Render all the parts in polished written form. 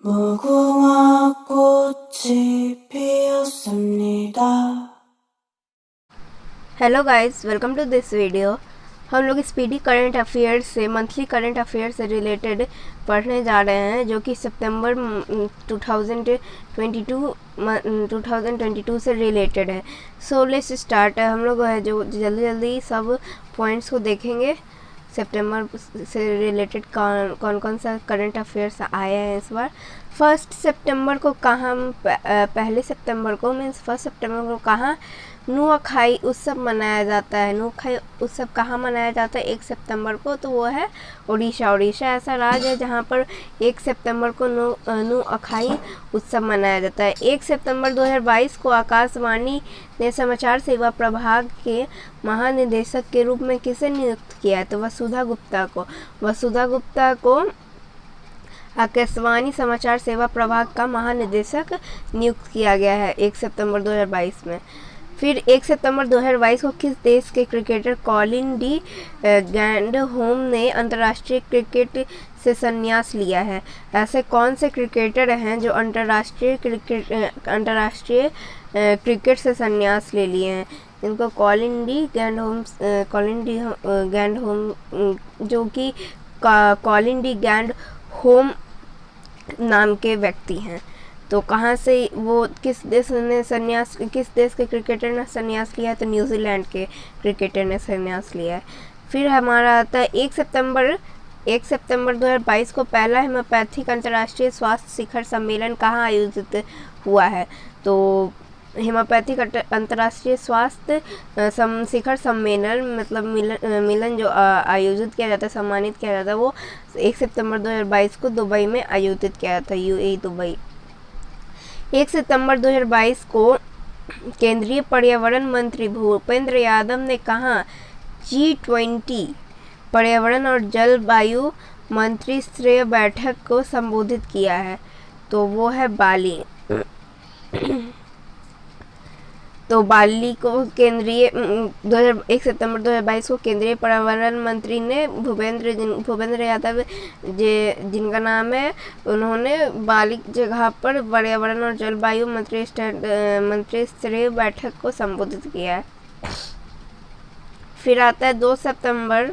무궁화 꽃이 피었습니다। Hello guys, welcome to this video. हम लोग speedy current affairs से मंथली करंट अफेयर्स से रिलेटेड पढ़ने जा रहे हैं, जो कि सितंबर 2022 से रिलेटेड है। So let's start. हम लोग है जो जल्दी जल्दी सब पॉइंट्स को देखेंगे। सितंबर से रिलेटेड कौन कौन सा करंट अफेयर्स आए हैं इस बार। फर्स्ट सितंबर को कहाँ, पहले सितंबर को मीन्स फर्स्ट सितंबर को कहाँ नुआखाई उत्सव मनाया जाता है। नुआखाई उत्सव कहाँ मनाया जाता है 1 सितंबर को? तो वो है उड़ीसा। उड़ीसा ऐसा राज्य है जहाँ पर 1 सितंबर को नुआखाई उत्सव मनाया जाता है। 1 सितंबर 2022 को आकाशवाणी ने समाचार सेवा प्रभाग के महानिदेशक के रूप में किसे नियुक्त किया है? तो वसुधा गुप्ता को। वसुधा गुप्ता को आकाशवाणी समाचार सेवा प्रभाग का महानिदेशक नियुक्त किया गया है 1 सितंबर 2022 में। फिर 1 सितंबर 2022 को किस देश के क्रिकेटर कॉलिन डी गैंडहोम ने अंतर्राष्ट्रीय क्रिकेट से संन्यास लिया है? ऐसे कौन से क्रिकेटर हैं जो अंतर्राष्ट्रीय क्रिकेट से संन्यास ले लिए हैं? इनको कॉलिन डी गैंडहोम जो कि कॉलिन डी गैंडहोम नाम के व्यक्ति हैं। तो कहाँ से वो, किस देश के क्रिकेटर ने संन्यास लिया है? तो न्यूजीलैंड के क्रिकेटर ने संन्यास लिया है। फिर हमारा आता है 1 सितंबर 2022 को पहला होम्योपैथिक अंतर्राष्ट्रीय स्वास्थ्य शिखर सम्मेलन कहाँ आयोजित हुआ है? तो होम्योपैथिक अंतर्राष्ट्रीय स्वास्थ्य शिखर सम्मेलन मतलब मिलन जो आयोजित किया जाता है, सम्मानित किया जाता है, वो 1 सितंबर 2022 को दुबई में आयोजित किया जाता है, यूएई दुबई। 1 सितंबर 2022 को केंद्रीय पर्यावरण मंत्री भूपेंद्र यादव ने कहा G20 पर्यावरण और जलवायु मंत्री स्तरीय बैठक को संबोधित किया है? तो वो है बाली। तो बाली को 1 सितंबर 2022 को केंद्रीय पर्यावरण मंत्री ने भूपेंद्र यादव जिनका नाम है, उन्होंने बाली जगह पर पर्यावरण और जलवायु मंत्री स्तरीय बैठक को संबोधित किया है। फिर आता है 2 सितंबर।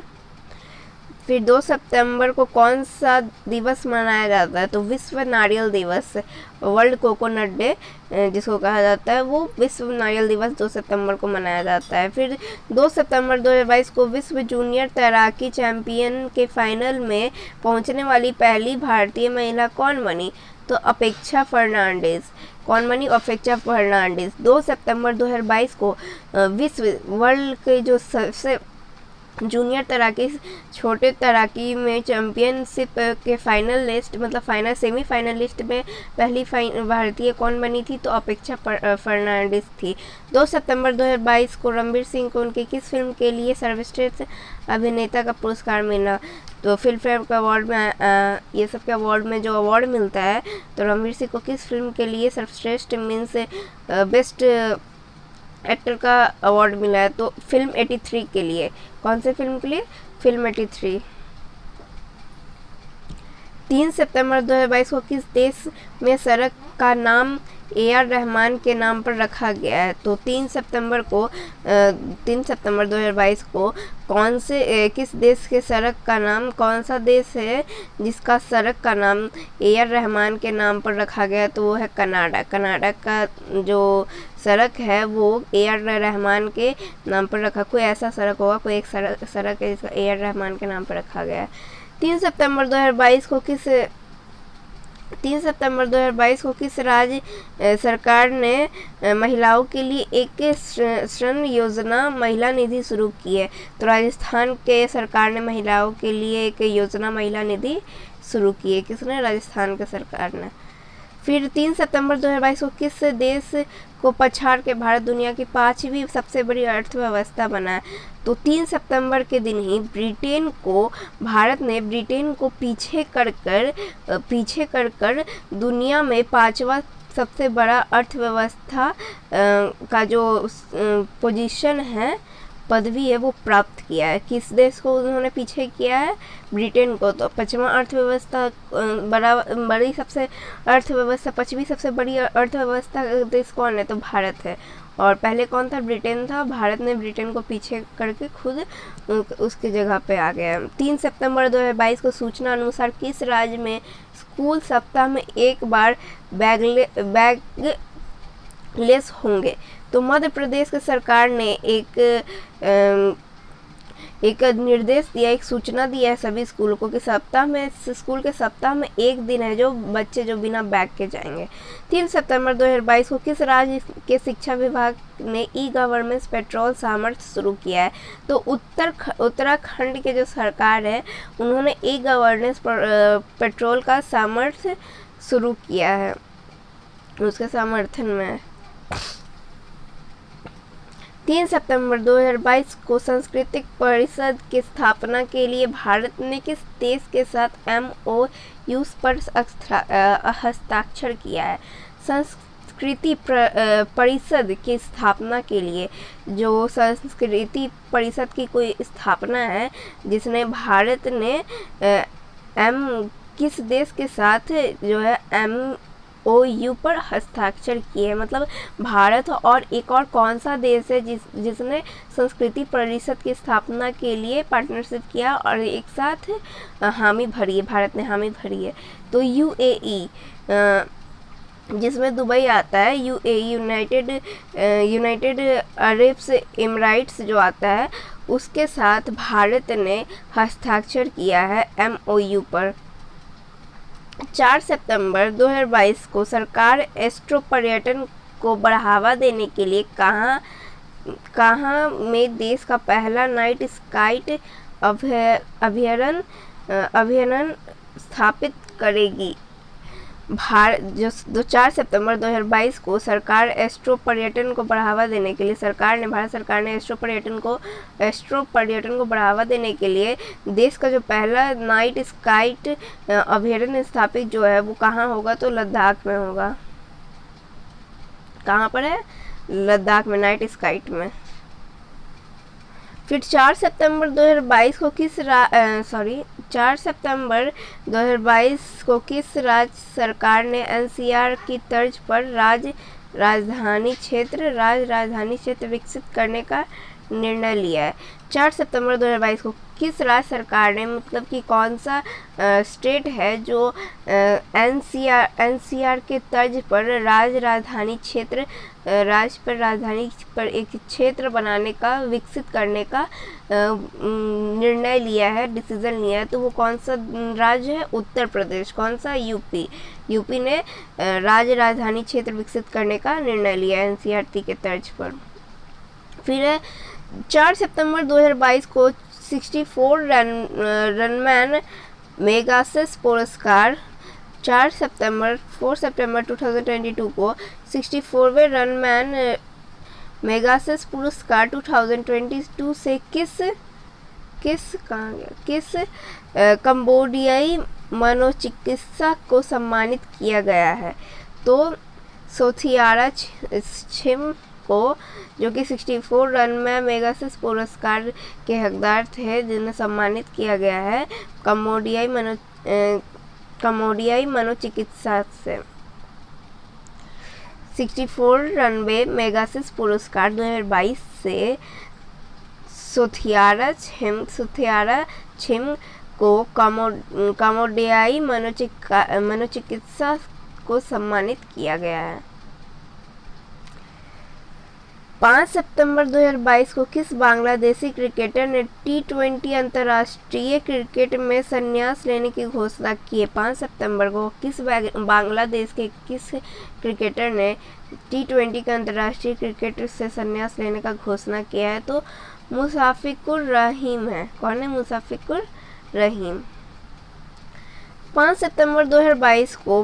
फिर 2 सितंबर को कौन सा दिवस मनाया जाता है? तो विश्व नारियल दिवस, वर्ल्ड कोकोनट डे जिसको कहा जाता है, वो विश्व नारियल दिवस 2 सितंबर को मनाया जाता है। फिर 2 सितंबर 2022 को विश्व जूनियर तैराकी चैंपियन के फाइनल में पहुंचने वाली पहली भारतीय महिला कौन बनी? तो अपेक्षा फर्नांडिस। कौन बनी? अपेक्षा फर्नांडिस। 2 सितंबर 2022 को वर्ल्ड के जो सबसे जूनियर तैराकी, छोटे तैराकी में चैंपियनशिप के सेमीफाइनलिस्ट में पहली भारतीय कौन बनी थी? तो अपेक्षा फर्नांडिस थी। 2 सितंबर 2022 को रणवीर सिंह को उनकी किस फिल्म के लिए सर्वश्रेष्ठ अभिनेता का पुरस्कार मिला? तो फिल्म फेयर के अवार्ड में ये सब के अवार्ड में जो अवार्ड मिलता है, तो रणवीर सिंह को किस फिल्म के लिए सर्वश्रेष्ठ मीन्स बेस्ट एक्टर का अवार्ड मिला है? तो फिल्म 83 के लिए। कौन से फिल्म के लिए? फिल्म 83। 3 सितंबर 2022 को किस देश में सड़क का नाम AR रहमान के नाम पर रखा गया है? तो 3 सितंबर 2022 को किस देश के सड़क का नाम, कौन सा देश है जिसका सड़क का नाम AR रहमान के नाम पर रखा गया है? तो वो है कनाडा। कनाडा का जो सड़क है वो AR रहमान के नाम पर रखा। कोई ऐसा सड़क होगा, कोई एक सड़क है जिसका AR रहमान के नाम पर रखा गया है। 3 सितंबर 2022 को किस राज्य सरकार ने महिलाओं के लिए एक ऋण योजना महिला निधि शुरू की है? तो राजस्थान के सरकार ने महिलाओं के लिए एक योजना महिला निधि शुरू की है। किसने? राजस्थान के सरकार ने। फिर 3 सितंबर 2022 को किस देश को पछाड़ के भारत दुनिया की 5वीं सबसे बड़ी अर्थव्यवस्था बना है? तो 3 सितंबर के दिन ही भारत ने ब्रिटेन को पीछे कर दुनिया में 5वां सबसे बड़ा अर्थव्यवस्था का जो पोजीशन है पदवी है वो प्राप्त किया है। किस देश को उन्होंने पीछे किया है? ब्रिटेन को। तो पश्चिमी अर्थव्यवस्था बड़ी सबसे अर्थव्यवस्था पश्चिमी सबसे बड़ी अर्थव्यवस्था देश कौन है? तो भारत है। और पहले कौन था? ब्रिटेन था। भारत ने ब्रिटेन को पीछे करके खुद उसकी जगह पे आ गया। 3 सितंबर 2022 को सूचना अनुसार किस राज्य में स्कूल सप्ताह में एक बार बैगलेस होंगे? तो मध्य प्रदेश की सरकार ने एक निर्देश दिया, एक सूचना दिया है सभी स्कूलों को कि स्कूल के सप्ताह में एक दिन है जो बच्चे जो बिना बैग के जाएंगे। 3 सितंबर 2022 को किस राज्य के शिक्षा विभाग ने ई गवर्नेंस पेट्रोल सामर्थ्य शुरू किया है? तो उत्तराखंड के जो सरकार है उन्होंने ई गवर्नेंस पेट्रोल का सामर्थ्य शुरू किया है, उसके समर्थन में। 3 सितंबर 2022 को सांस्कृतिक परिषद की स्थापना के लिए भारत ने किस देश के साथ MOU पर हस्ताक्षर किया है? संस्कृति परिषद की स्थापना के लिए, जो संस्कृति परिषद की कोई स्थापना है जिसने भारत ने किस देश के साथ जो है MOU पर हस्ताक्षर किए? मतलब भारत और एक और कौन सा देश है जिसने संस्कृति परिषद की स्थापना के लिए पार्टनरशिप किया और एक साथ हामी भरी है? भारत ने हामी भरी है। तो UAE, जिसमें दुबई आता है, UAE यूनाइटेड अरब एमिरेट्स जो आता है, उसके साथ भारत ने हस्ताक्षर किया है MOU पर। 4 सितंबर 2022 को सरकार एस्ट्रो पर्यटन को बढ़ावा देने के लिए कहाँ में देश का पहला नाइट स्काई अभयारण्य स्थापित करेगी? जो 4 सितंबर 2022 को सरकार एस्ट्रो पर्यटन को बढ़ावा देने के लिए भारत सरकार ने एस्ट्रो पर्यटन को बढ़ावा देने के लिए देश का जो पहला नाइट स्काई अभयारण्य स्थापित जो है वो कहाँ होगा? तो लद्दाख में होगा। कहाँ पर है? लद्दाख में, नाइट स्काई में। फिर 4 सितंबर 2022 को 4 सितंबर 2022 को किस राज्य सरकार ने NCR की तर्ज पर राजधानी क्षेत्र विकसित करने का निर्णय लिया है? 4 सितंबर 2022 को किस राज्य सरकार ने, मतलब कि कौन सा स्टेट है जो NCR के तर्ज पर राजधानी पर एक क्षेत्र बनाने का, विकसित करने का निर्णय लिया है, डिसीजन लिया है? तो वो कौन सा राज्य है? उत्तर प्रदेश। कौन सा? यूपी ने राजधानी क्षेत्र विकसित करने का निर्णय लिया है NCR के तर्ज पर। फिर 4 सितंबर 2022 को 64 रनमैन मेगासेस पुरस्कार। 4 सितंबर 2022 को 64वें रनमैन मेगासेस पुरस्कार 2022 से किस कंबोडियाई मनोचिकित्सक को सम्मानित किया गया है? तो सोथियारा छिम को, जो कि 64 रनमैन मेगासेस पुरस्कार के हकदार थे, जिन्हें सम्मानित किया गया है कंबोडियाई मनोचिकित्सक से। 64 रनवे मेगासेस पुरस्कार 2022 से सोथियारा छिम को कंबोडियाई मनोचिकित्सक को सम्मानित किया गया है। 5 सितंबर 2022 को किस बांग्लादेशी क्रिकेटर ने T20 अंतर्राष्ट्रीय क्रिकेट में संन्यास लेने की घोषणा की है? 5 सितंबर को किस बांग्लादेश के किस क्रिकेटर ने T20 के अंतर्राष्ट्रीय क्रिकेट से संन्यास लेने का घोषणा किया है? तो मुशफ़िकुर रहीम है। कौन है? मुशफ़िकुर रहीम। 5 सितंबर 2022 को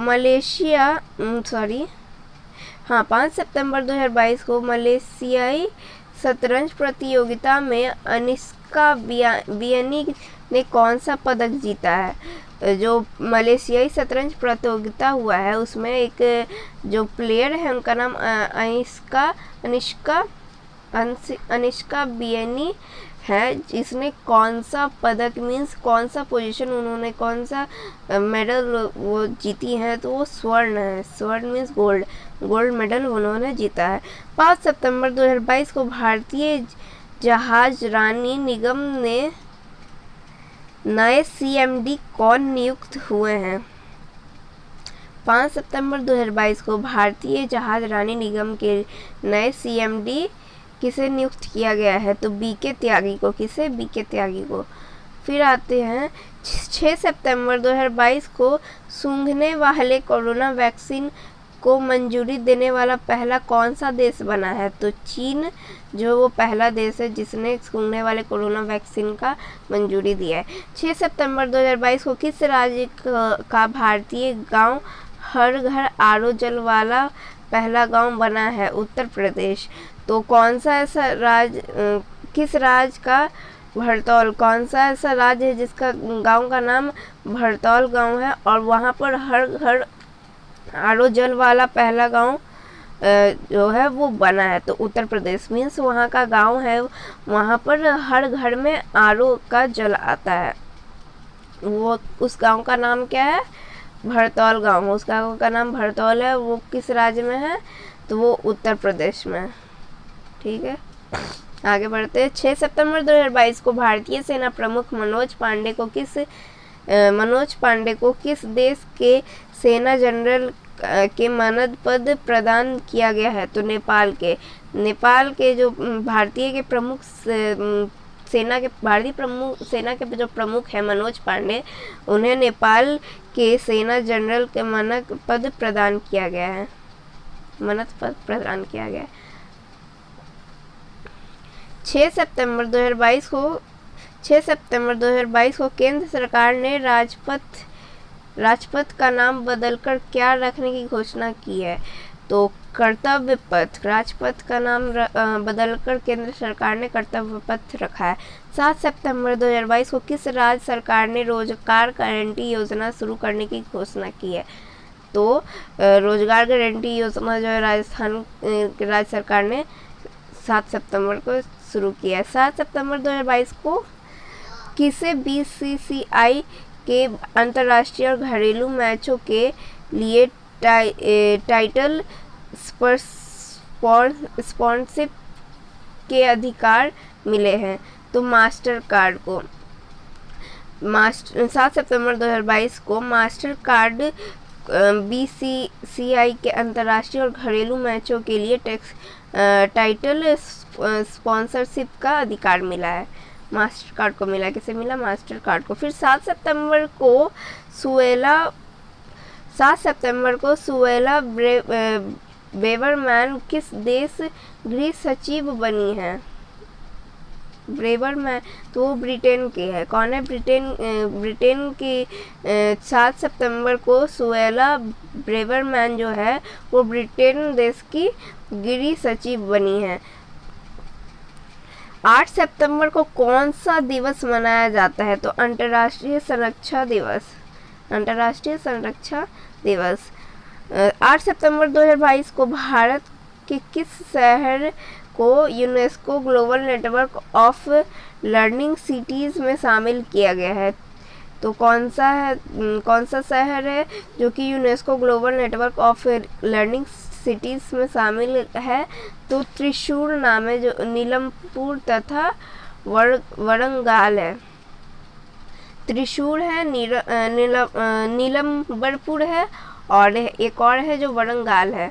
5 सितंबर 2022 को मलेशियाई शतरंज प्रतियोगिता में अनिष्का बियानी ने कौन सा पदक जीता है? जो मलेशियाई शतरंज प्रतियोगिता हुआ है उसमें एक जो प्लेयर है उनका नाम अनिष्का अनिष्का बियनी है, जिसने कौन सा पदक मीन्स कौन सा पोजीशन, उन्होंने कौन सा मेडल वो जीती है, तो वो स्वर्ण है। स्वर्ण मीन्स गोल्ड मेडल उन्होंने जीता है। 5 सितंबर 2022 को भारतीय जहाज रानी निगम ने नए CMD कौन नियुक्त हुए हैं? 5 सितंबर 2022 को भारतीय जहाज रानी निगम के नए CMD किसे नियुक्त किया गया है? तो BK त्यागी को। किसे? BK त्यागी को। फिर आते हैं 6 सितंबर 2022 को सूंघने वाले कोरोना वैक्सीन को मंजूरी देने वाला पहला कौन सा देश बना है? तो चीन जो वो पहला देश है जिसने सूंघने वाले कोरोना वैक्सीन का मंजूरी दिया है। 6 सितंबर 2022 को किस राज्य का भारतीय गांव हर घर RO जल वाला पहला गांव बना है? उत्तर प्रदेश। तो कौन सा ऐसा किस राज्य का भरतौल, कौन सा ऐसा राज्य है जिसका गांव का नाम भरतौल गांव है और वहाँ पर हर घर RO जल वाला पहला गांव जो है वो बना है? तो उत्तर प्रदेश। मीन्स वहाँ का गांव है, वहाँ पर हर घर में RO का जल आता है। वो उस गांव का नाम क्या है? भरतौल गांव। उस गांव का नाम भरतौल है। वो किस राज्य में है? तो वो उत्तर प्रदेश में। ठीक है, आगे बढ़ते हैं। 6 सितंबर 2022 को भारतीय सेना प्रमुख मनोज पांडे को किस देश के सेना जनरल के मानद पद प्रदान किया गया है? तो नेपाल के जो भारतीय सेना के जो प्रमुख है मनोज पांडे, उन्हें नेपाल के सेना जनरल के मानद पद प्रदान किया गया है। 6 सितंबर 2022 को केंद्र सरकार ने राजपथ का नाम बदलकर क्या रखने की घोषणा की है? तो कर्तव्य पथ। राजपथ का नाम बदलकर केंद्र सरकार ने कर्तव्य पथ रखा है। 7 सितंबर 2022 को किस राज्य सरकार ने रोजगार गारंटी योजना शुरू करने की घोषणा की है? तो रोजगार गारंटी योजना जो है राजस्थान राज्य सरकार ने 7 सितंबर को शुरू किया है। 7 सितंबर 2022 को किसे BCCI के अंतर्राष्ट्रीय और घरेलू मैचों के लिए टाइटल स्पॉन्सरशिप के अधिकार मिले हैं? तो मास्टर कार्ड को। 7 सितंबर 2022 को मास्टर कार्ड BCCI के अंतर्राष्ट्रीय और घरेलू मैचों के लिए टाइटल स्पॉन्सरशिप का अधिकार मिला है। मास्टर कार्ड को मिला। किसे मिला? मास्टर कार्ड को। फिर 7 सितंबर को सुएला ब्रेवरमैन किस देश गृह सचिव बनी है? ब्रेवरमैन तो वो ब्रिटेन की है। कौन है? ब्रिटेन की 7 सितंबर को सुएला ब्रेवरमैन जो है वो ब्रिटेन देश की गृह सचिव बनी है। 8 सितंबर को कौन सा दिवस मनाया जाता है? तो अंतर्राष्ट्रीय संरक्षा दिवस। 8 सितंबर 2022 को भारत के किस शहर को UNESCO global network of learning cities में शामिल किया गया है? तो कौन सा शहर है जो कि UNESCO global network of learning cities में शामिल है? तो त्रिशूर नाम है, जो नीलमपुर तथा वरंगाल है। त्रिशूर है, नीलमबरपुर है और एक और है जो वरंगाल है।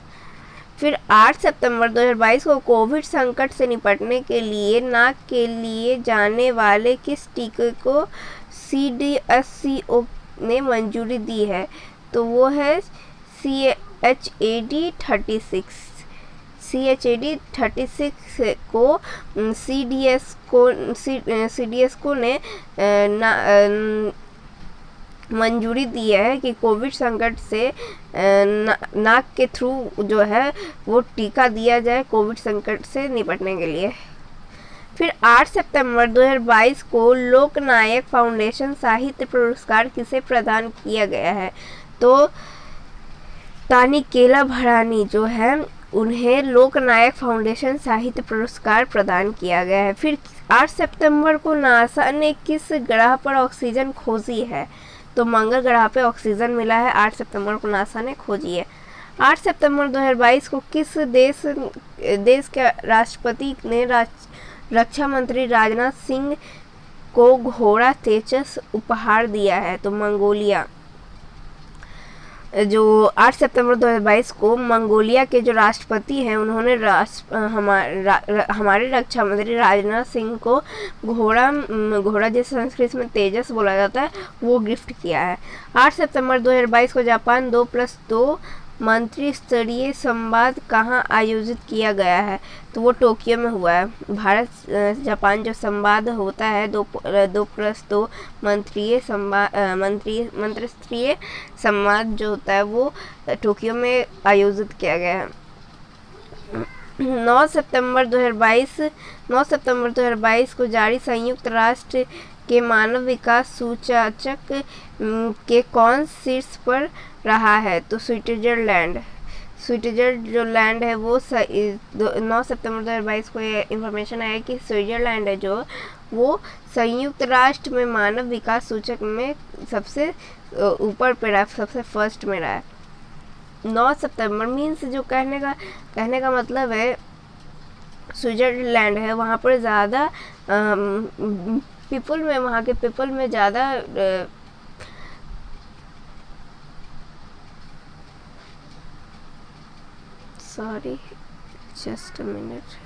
फिर 8 सितंबर 2022 को कोविड संकट से निपटने के लिए नाक के लिए जाने वाले किस टीके को CDSCO ने मंजूरी दी है? तो वो है CHAD-36। CHAD-36 को CDSCO ने मंजूरी दी है कि कोविड संकट से नाक के थ्रू जो है वो टीका दिया जाए कोविड संकट से निपटने के लिए। फिर 8 सितंबर 2022 को लोकनायक फाउंडेशन साहित्य पुरस्कार किसे प्रदान किया गया है? तो तानिकेला भरानी जो है उन्हें लोकनायक फाउंडेशन साहित्य पुरस्कार प्रदान किया गया है। फिर 8 सितंबर को नासा ने किस ग्रह पर ऑक्सीजन खोजी है? तो मंगल ग्रह पे ऑक्सीजन मिला है, 8 सितंबर को नासा ने खोजी है। 8 सितंबर 2022 को किस देश के राष्ट्रपति ने रक्षा मंत्री राजनाथ सिंह को घोड़ा तेजस उपहार दिया है? तो मंगोलिया। जो 8 सितंबर 2022 को मंगोलिया के जो राष्ट्रपति हैं उन्होंने हमारे रक्षा मंत्री राजनाथ सिंह को घोड़ा जैसे संस्कृत में तेजस बोला जाता है वो गिफ्ट किया है। 8 सितंबर 2022 को जापान 2+2 मंत्री स्तरीय संवाद कहाँ आयोजित किया गया है? तो वो टोक्यो में हुआ है। भारत जापान जो संवाद होता है 2+2 मंत्री स्तरीय संवाद जो होता है वो टोक्यो में आयोजित किया गया है। 9 सितंबर 2022 को जारी संयुक्त राष्ट्र के मानव विकास सूचकांक के कौन शीर्ष पर रहा है? तो स्विट्जरलैंड जो लैंड है वो 9 सितंबर 2022 को ये इन्फॉर्मेशन आया कि स्विट्जरलैंड है जो वो संयुक्त राष्ट्र में मानव विकास सूचक में सबसे ऊपर पे रहा, सबसे फर्स्ट में रहा है। 9 सितंबर मीन्स जो कहने का मतलब है स्विट्जरलैंड है वहाँ पर ज़्यादा पीपल में, वहाँ के पीपल में ज़्यादा सॉरी जस्ट अ मिनट।